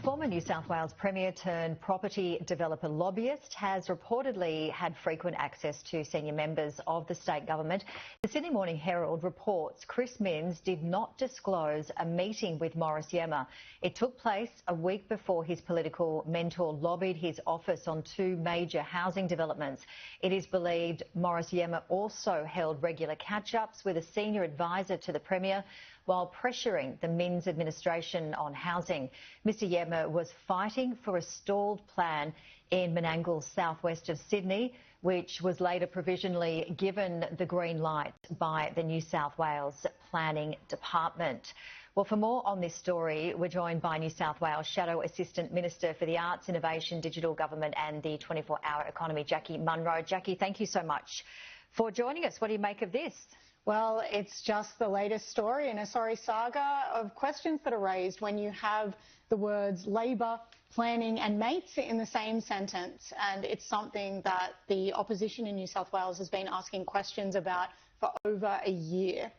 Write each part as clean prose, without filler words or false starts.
former New South Wales Premier turned property developer lobbyist has reportedly had frequent access to senior members of the state government. The Sydney Morning Herald reports Chris Minns did not disclose a meeting with Morris Yemma. It took place a week before his political mentor lobbied his office on two major housing developments. It is believed Morris Yemma also held regular catch-ups with a senior advisor to the Premier while pressuring the Minns administration on housing. Mr Yemma was fighting for a stalled plan in Menangle, southwest of Sydney, which was later provisionally given the green light by the New South Wales Planning Department. Well, for more on this story, we're joined by New South Wales Shadow Assistant Minister for the Arts, Innovation, Digital Government and the 24-hour economy, Jacqui Munro. Jacqui, thank you so much for joining us. What do you make of this? Well, it's just the latest story in a sorry saga of questions that are raised when you have the words Labor, planning and mates in the same sentence. And it's something that the opposition in New South Wales has been asking questions about for over a year.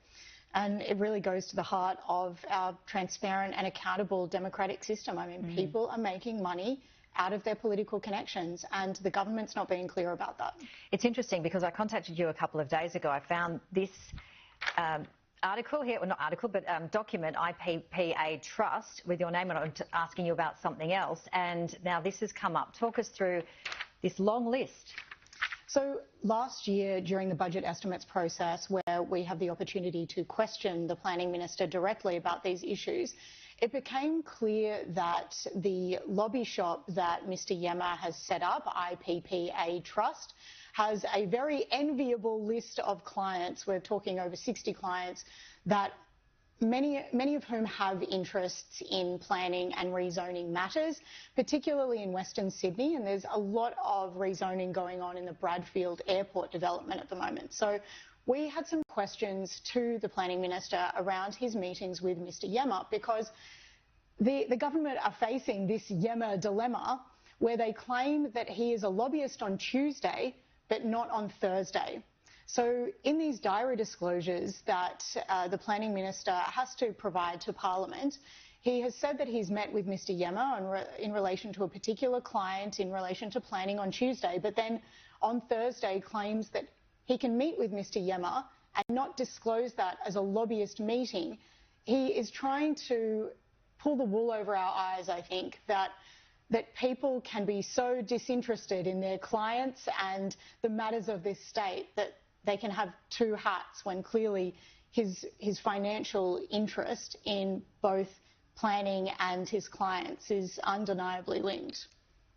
And it really goes to the heart of our transparent and accountable democratic system. I mean, people are making money out of their political connections, and the government's not being clear about that. It's interesting because I contacted you a couple of days ago. I found this article here, well, not article, but document, IPPA Trust, with your name on it, asking you about something else, and now this has come up. Talk us through this long list. So last year, during the budget estimates process, where we have the opportunity to question the Planning Minister directly about these issues, it became clear that the lobby shop that Mr Yemma has set up, IPPA Trust, has a very enviable list of clients. We're talking over 60 clients, that many of whom have interests in planning and rezoning matters, particularly in Western Sydney, and there's a lot of rezoning going on in the Bradfield Airport development at the moment. So we had some questions to the Planning Minister around his meetings with Mr Yemma, because the government are facing this Yemma dilemma where they claim that he is a lobbyist on Tuesday but not on Thursday. So in these diary disclosures that the Planning Minister has to provide to Parliament, he has said that he's met with Mr Yemma in relation to a particular client in relation to planning on Tuesday, but then on Thursday claims that he can meet with Mr Yemma and not disclose that as a lobbyist meeting. He is trying to pull the wool over our eyes, I think, that people can be so disinterested in their clients and the matters of this state that they can have two hats, when clearly his financial interest in both planning and his clients is undeniably linked.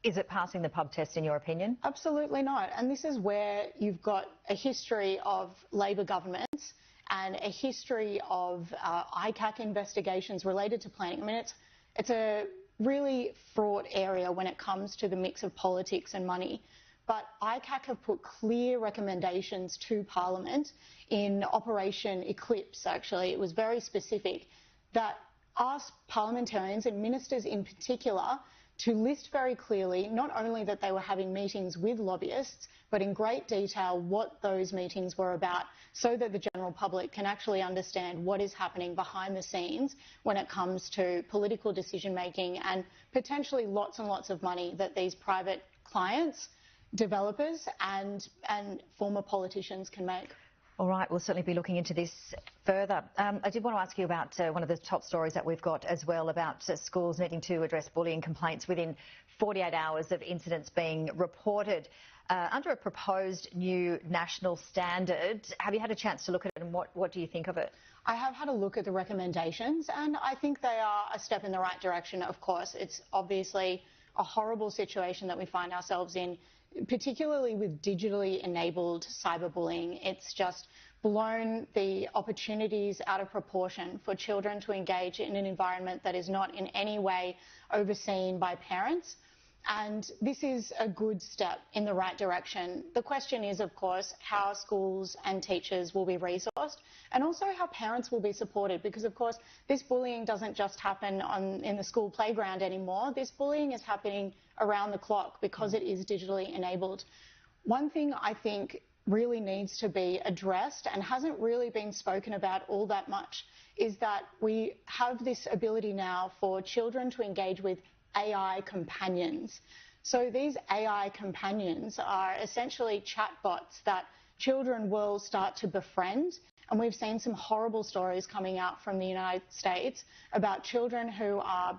Is it passing the pub test in your opinion? Absolutely not. And this is where you've got a history of Labor governments and a history of ICAC investigations related to planning. I mean, it's a really fraught area when it comes to the mix of politics and money. But ICAC have put clear recommendations to Parliament in Operation Eclipse, actually. It was very specific, that asked parliamentarians and ministers in particular to list very clearly not only that they were having meetings with lobbyists, but in great detail what those meetings were about, so that the general public can actually understand what is happening behind the scenes when it comes to political decision making and potentially lots and lots of money that these private clients, developers and former politicians can make. All right, we'll certainly be looking into this further. I did want to ask you about one of the top stories that we've got as well, about schools needing to address bullying complaints within 48 hours of incidents being reported. Under a proposed new national standard, have you had a chance to look at it, and what do you think of it? I have had a look at the recommendations, and I think they are a step in the right direction. Of course, it's obviously a horrible situation that we find ourselves in, particularly with digitally enabled cyberbullying. It's just blown the opportunities out of proportion for children to engage in an environment that is not in any way overseen by parents. And this is a good step in the right direction. The question is, of course, how schools and teachers will be resourced, and also how parents will be supported, because, of course, this bullying doesn't just happen in the school playground anymore. This bullying is happening around the clock because it is digitally enabled. One thing I think really needs to be addressed and hasn't really been spoken about all that much is that we have this ability now for children to engage with AI companions. So these AI companions are essentially chatbots that children will start to befriend. And we've seen some horrible stories coming out from the United States about children who are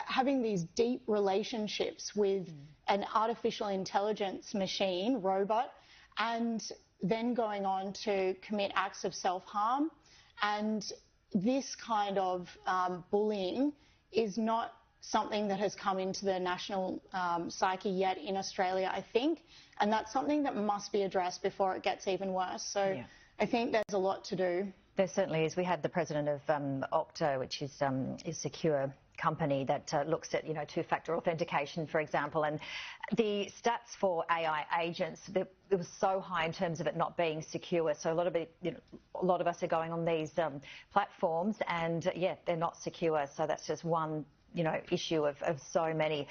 having these deep relationships with an artificial intelligence machine, robot, and then going on to commit acts of self-harm. And this kind of bullying is not something that has come into the national psyche yet in Australia, I think, and that's something that must be addressed before it gets even worse. So yeah. I think there's a lot to do. There certainly is. We had the president of Okta, which is a secure company that looks at, two-factor authentication, for example, and the stats for AI agents, it was so high in terms of it not being secure. So a lot of us are going on these platforms, and yeah, they're not secure. So that's just one issue of so many.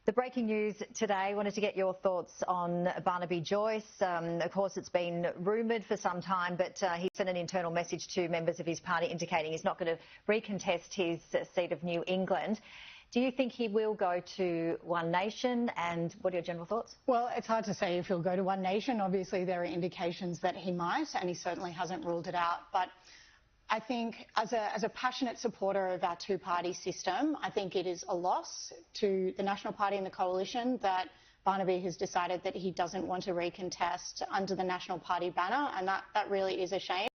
The breaking news today, I wanted to get your thoughts on Barnaby Joyce. Of course, it's been rumoured for some time, but he sent an internal message to members of his party indicating he's not going to recontest his seat of New England. Do you think he will go to One Nation, and what are your general thoughts? Well, it's hard to say if he'll go to One Nation. Obviously, there are indications that he might, and he certainly hasn't ruled it out. But I think as a passionate supporter of our two-party system, I think it is a loss to the National Party and the Coalition that Barnaby has decided that he doesn't want to recontest under the National Party banner, and that really is a shame.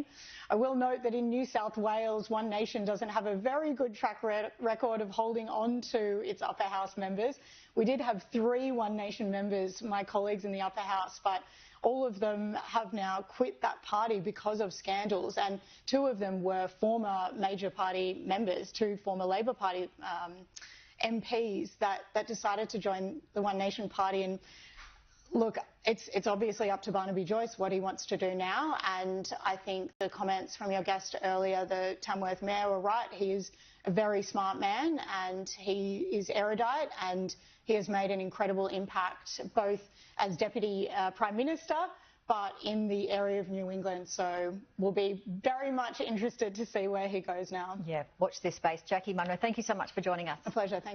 I will note that in New South Wales, One Nation doesn't have a very good track record of holding on to its upper house members. We did have 3 One Nation members, my colleagues in the upper house, but all of them have now quit that party because of scandals, and 2 of them were former major party members, 2 former Labor Party MPs that decided to join the One Nation party. And look, it's obviously up to Barnaby Joyce what he wants to do now, and I think the comments from your guest earlier, the Tamworth Mayor, were right. He is a very smart man, and he is erudite, and he has made an incredible impact both as Deputy Prime Minister but in the area of New England. So we'll be very much interested to see where he goes now. Yeah, watch this space. Jacqui Munro, thank you so much for joining us. A pleasure. Thank you.